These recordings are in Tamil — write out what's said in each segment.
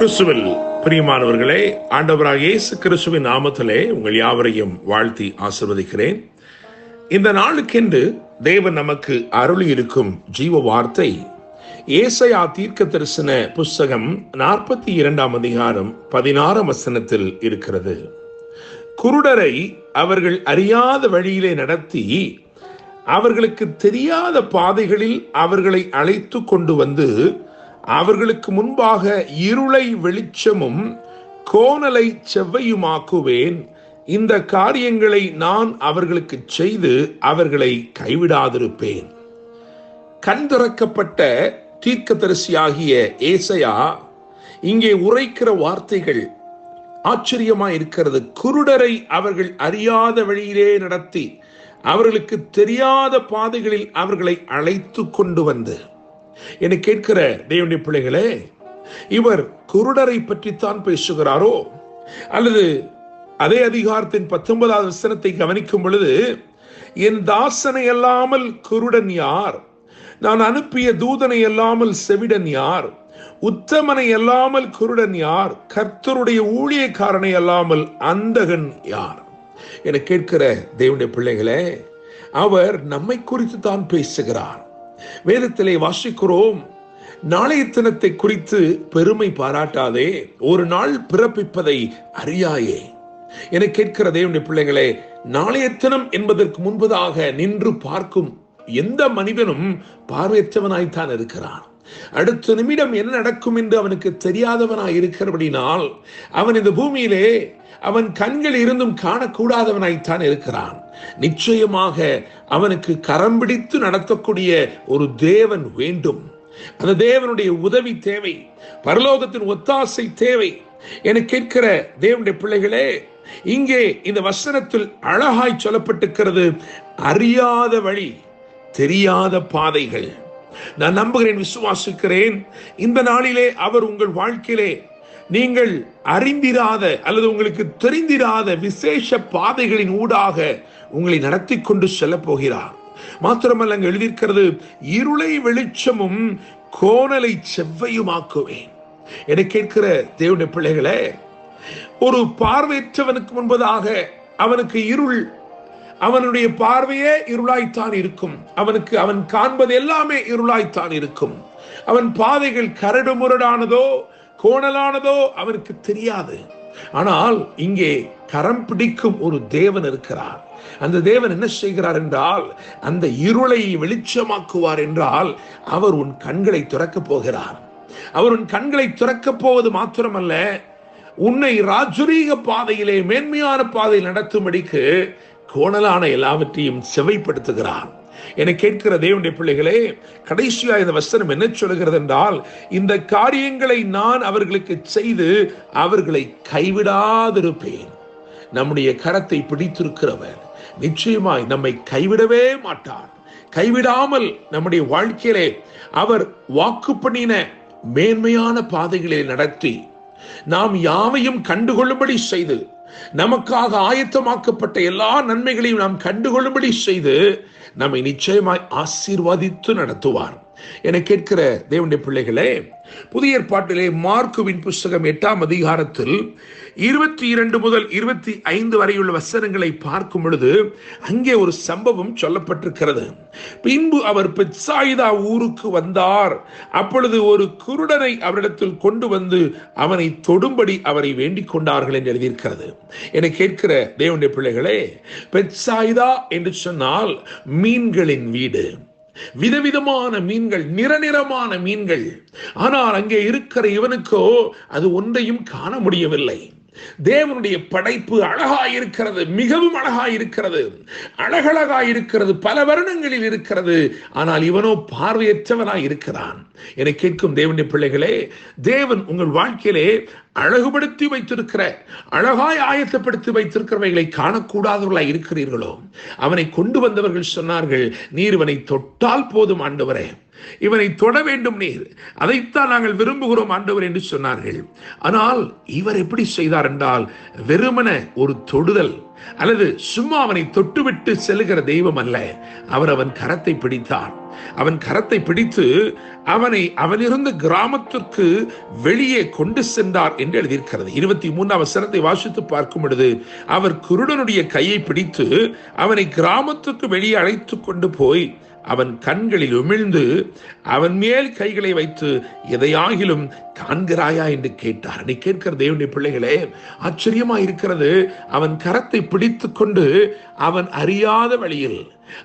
கிறிஸ்துவில் பிரியமானவர்களே, ஆண்டவராகிய இயேசு கிறிஸ்துவின் நாமத்திலே உங்கள் யாவரையும் வாழ்த்தி ஆசீர்வதிக்கிறேன். இந்த நாளுக்கென்று தேவன் நமக்கு அருளி இருக்கும் ஜீவ வார்த்தை ஏசாயா தீர்க்க தரிசன புஸ்தகம் 42 அதிகாரம் 16 வசனத்தில் இருக்கிறது. குருடரை அவர்கள் அறியாத வழியிலே நடத்தி அவர்களுக்கு தெரியாத பாதைகளில் அவர்களை அழைத்து கொண்டு வந்து அவர்களுக்கு முன்பாக இருளை வெளிச்சமும் கோணலை செவ்வையுமாக்குவேன். இந்த காரியங்களை நான் அவர்களுக்கு செய்து அவர்களை கைவிடாதிருப்பேன். கண் திறக்கப்பட்ட தீர்க்கதரிசியாகிய ஏசாயா இங்கே உரைக்கிற வார்த்தைகள் ஆச்சரியமாய் இருக்கிறது. குருடரை அவர்கள் அறியாத வழியிலே நடத்தி அவர்களுக்கு தெரியாத பாதைகளில் அவர்களை அழைத்து கொண்டு வந்து. என்னை கேட்கிற தேவனுடைய பிள்ளைகளே, இவர் குருடரை பற்றித்தான் பேசுகிறாரோ? அல்லது அதே அதிகாரத்தின் 19வது வசனத்தை கவனிக்கும் பொழுது, என் தாசனை அல்லாமல் குருடன் யார்? நான் அனுப்பிய தூதனை அல்லாமல் செவிடன் யார்? உத்தமனை அல்லாமல் குருடன் யார்? கர்த்தருடைய ஊழியக்காரனை அல்லாமல் அந்தகன் யார்? என கேட்கிற தேவனுடைய பிள்ளைகளே, அவர் நம்மை குறித்து தான் பேசுகிறார். வேதத்திலே வாசிக்கிறோம், நாளைய தினத்தை குறித்து பெருமை பாராட்டாதே, ஒரு நாள் பிறப்பிப்பதை அறியாயே. என கேட்கிற தேவனுடைய பிள்ளைகளே, நாளைய தினம் என்பதற்கு முன்பதாக நின்று பார்க்கும் எந்த மனிதனும் பார்வையற்றவனாய்த்தான் இருக்கிறான். அடுத்த நிமிடம் என்ன நடக்கும் என்று அவனுக்கு தெரியாதவனாய் இருக்கிறபடினால் அவன் இந்த பூமியிலே அவன் கண்கள் இருந்தும் காணக்கூடாதவனாய்த்தான் இருக்கிறான். நிச்சயமாக அவனுக்கு கரம் பிடித்து நடத்தக்கூடிய ஒரு தேவன் வேண்டும். அந்த தேவனுடைய உதவி தேவை, பரலோகத்தின் ஒத்தாசை தேவை. என கேட்கிற தேவனுடைய பிள்ளைகளே, இங்கே இந்த வசனத்தில் அழகாய் சொல்லப்பட்டிருக்கிறது, அறியாத வழி, தெரியாத பாதைகள். நான் நம்புகிறேன், விசுவாசிக்கிறேன், இந்த நாளிலே அவர் உங்கள் வாழ்க்கையிலே நீங்கள் அறிந்திராத அல்லது உங்களுக்கு தெரிந்திராத விசேஷ பாதைகளின் ஊடாக உங்களை நடத்தி கொண்டு செல்ல போகிறார். மாத்திரமல்ல, அங்கு எழுதியிருக்கிறது, இருளை வெளிச்சமும் கோணலை செவ்வையுமாக்குவேன். என கேட்கிற தேவனுடைய பிள்ளைகளே, ஒரு பார்வையற்றவனுக்கு முன்பதாக அவனுக்கு இருள், அவனுடைய பார்வையே இருளாய்த்தான் இருக்கும். அவன் காண்பது எல்லாமே இருளாய்த்தான் இருக்கும். அவன் பாதைகள் கரடு முரடானதோ கோணலானதோ அவனுக்கு தெரியாது. ஆனால் இங்கே கரம் பிடிக்கும் ஒரு தேவன் இருக்கிறார். அந்த தேவன் என்ன செய்கிறார் என்றால், அந்த இருளை வெளிச்சமாக்குவார் என்றால் அவர் உன் கண்களை துறக்கப் போகிறார். அவர் உன் கண்களை துறக்கப் போவது மாத்திரமல்ல, உன்னை ராஜரீக பாதையிலே மேன்மையான பாதையில் நடத்தும்படிக்கு கோணலான எல்லாவற்றையும் செவைப்படுத்துகிறார். என கேட்கிற தேவனுடைய பிள்ளைகளே, கடைசியா இந்த வசனம் என்ன சொல்கிறது என்றால், இந்த காரியங்களை நான் அவர்களுக்கு செய்து அவர்களை கைவிடாதிருப்பேன். நம்முடைய கரத்தை பிடித்திருக்கிறவர் நிச்சயமாய் நம்மை கைவிடவே மாட்டார். கைவிடாமல் நம்முடைய வாழ்க்கையிலே அவர் வாக்கு பண்ணின மேன்மையான பாதைகளில் நடத்தி நாம் யாவையும் கண்டுகொள்ளும்படி செய்து, நமக்காக ஆயத்தமாக்கப்பட்ட எல்லா நன்மைகளையும் நாம் கண்டுகொள்ளும்படி செய்து நம்மை நிச்சயமாய் ஆசீர்வதித்து நடத்துவார். என கேட்கிற தேவனுடைய பிள்ளைகளே, புதிய ஏற்பாட்டிலே மார்க்குவின் புஸ்தகம் 8ஆம் அதிகாரத்தில் 22 முதல் 25 வரையுள்ள வசனங்களை பார்க்கும் பொழுது அங்கே ஒரு சம்பவம் சொல்லப்பட்டிருக்கிறது. பின்பு அவர் பெத்சாயிதா ஊருக்கு வந்தார். அப்பொழுது ஒரு குருடனை அவரிடத்தில் கொண்டு வந்து அவனை தொடும்படி அவரை வேண்டிக் கொண்டார்கள் என்று எழுதியிருக்கிறது. என கேட்கிற தேவனுடைய பிள்ளைகளே, பெத்சாயிதா என்று சொன்னால் மீன்களின் வீடு, விதவிதமான மீன்கள், நிறநிறமான மீன்கள். ஆனால் அங்கே இருக்கிற இவனுக்கோ அது ஒன்றையும் காண முடியவில்லை. தேவனுடைய படைப்பு அழகாயிருக்கிறது, மிகவும் அழகாயிருக்கிறது, அழகழகாயிருக்கிறது, பல வருணங்களில் இருக்கிறது. ஆனால் இவனோ பார்வையற்றவனாய் இருக்கிறான். என கேட்கும் தேவனுடைய பிள்ளைகளே, தேவன் உங்கள் வாழ்க்கையிலே அழகுபடுத்தி வைத்திருக்கிற, அழகாய் ஆயத்தப்படுத்தி வைத்திருக்கிறவைகளை காணக்கூடாதவர்களாய் இருக்கிறீர்களோ? அவனை கொண்டு வந்தவர்கள் சொன்னார்கள், நீர் இவனை தொட்டால் போதும் ஆண்டவரே, இவனை தொட வேண்டும் நீர், அதைத்தான் நாங்கள் விரும்புகிறோம் ஆண்டவர் என்று சொன்னார்கள். ஆனால் இவர் எப்படி செய்தார் என்றால், வெறுமன ஒரு தொடுதல் அல்லது சும்மா அவனை தொட்டுவிட்டு செல்லுகிற தெய்வம் அல்ல. அவர் அவன் கரத்தை பிடித்தார். அவன் கரத்தை பிடித்து அவனிருந்த கிராமத்திற்கு வெளியே கொண்டு சென்றார் என்று எழுதியிருக்கிறது. 23ஆம் வசனத்தை வாசித்து பார்க்கும் பொழுது, அவர் குருடனுடைய கையை பிடித்து அவனை கிராமத்துக்கு வெளியே அழைத்து கொண்டு போய் அவன் கண்களில் உமிழ்ந்து அவன் மேல் கைகளை வைத்து, எதையாகிலும் காண்கிறாயா என்று கேட்டார். நீ கேட்கிற தேவனுடைய பிள்ளைகளே, ஆச்சரியமா இருக்கிறது. அவன் கரத்தை பிடித்து கொண்டு அவன் அறியாத வழியில்,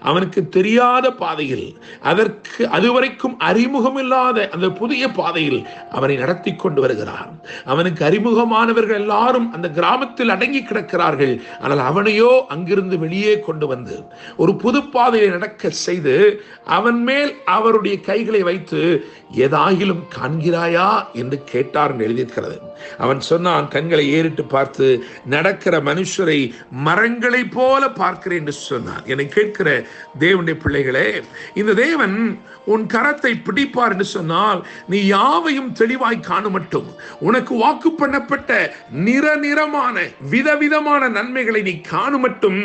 அவனுக்கு தெரியாத பாதையில், அதற்கு அதுவரைக்கும் அறிமுகம் இல்லாத அந்த புதிய பாதையில் அவனை நடத்தி கொண்டு வருகிறார். அவனுக்கு அறிமுகமானவர்கள் எல்லாரும் அந்த கிராமத்தில் அடங்கி கிடக்கிறார்கள். ஆனால் அவனையோ அங்கிருந்து வெளியே கொண்டு வந்து ஒரு புது பாதையை நடக்க செய்து அவன் மேல் அவருடைய கைகளை வைத்து, ஏதாகிலும் காண்கிறாயா என்று கேட்டார் என்று எழுதியிருக்கிறது. அவன் சொன்னான், கண்களை ஏறிட்டு பார்த்து நடக்கிற மனுஷரை மரங்களை போல பார்க்கிறேன் என்று சொன்னான். என்னை கேட்கிற தேவனுடைய பிள்ளைகளே, இந்த தேவன் உன் கரத்தை பிடிப்பார் என்று சொன்னால், நீ யாவையும் தெளிவாய் காணுமட்டும், உனக்கு வாக்கு பண்ணப்பட்ட நிறமான விதவிதமான நன்மைகளை நீ காணுமட்டும்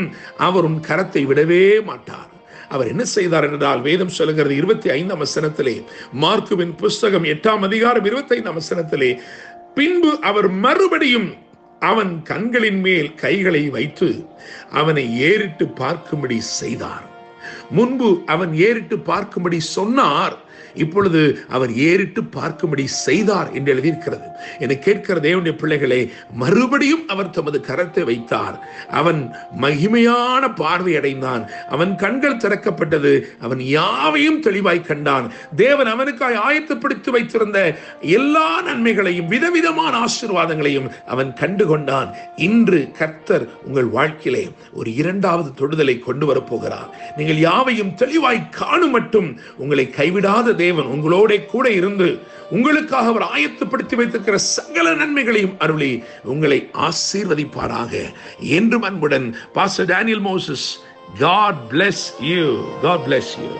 அவர் உன் கரத்தை விடவே மாட்டார். அவர் என்ன செய்தார் என்றால், வேதம் சொல்லுகிறது 25ஆம் வசனத்திலே, மார்க்குவின் புஸ்தகம் 8ஆம் அதிகாரம் 25ஆம் வசனத்திலே, பின்பு அவர் மறுபடியும் அவன் கண்களின் மேல் கைகளை வைத்து அவனை ஏறிட்டு பார்க்கும்படி செய்தார். முன்பு அவன் ஏறிட்டு பார்க்கும்படி சொன்னார், இப்பொழுது அவர் ஏறிட்டு பார்க்கும்படி செய்தார் என்று எழுதியிருக்கிறது. என்னை கேட்கிற தேவனுடைய பிள்ளைகளே, மறுபடியும் அவர் தமது கரத்தை வைத்தார். அவன் மகிமையான பார்வை அடைந்தான். அவன் கண்கள் திறக்கப்பட்டது. அவன் யாவையும் தெளிவாய் கண்டான். தேவன் அவனுக்காய் ஆயத்தப்படுத்தி வைத்திருந்த எல்லா நன்மைகளையும், விதவிதமான ஆசீர்வாதங்களையும் அவன் கண்டு கொண்டான். இன்று கர்த்தர் உங்கள் வாழ்க்கையிலே ஒரு 2வது தொடுதலை கொண்டு வரப்போகிறார். நீங்கள் யாவையும் தெளிவாய் காணும் மட்டும் உங்களை கைவிடாத தேவன் உங்களோட கூட இருந்து உங்களுக்காக அவர் ஆயத்தப்படுத்தி வைத்திருக்கிற சகல நன்மைகளையும் அருளி உங்களை ஆசீர்வதிப்பாராக. என்றும் அன்புடன் pastor Daniel Moses. God bless you. God bless you.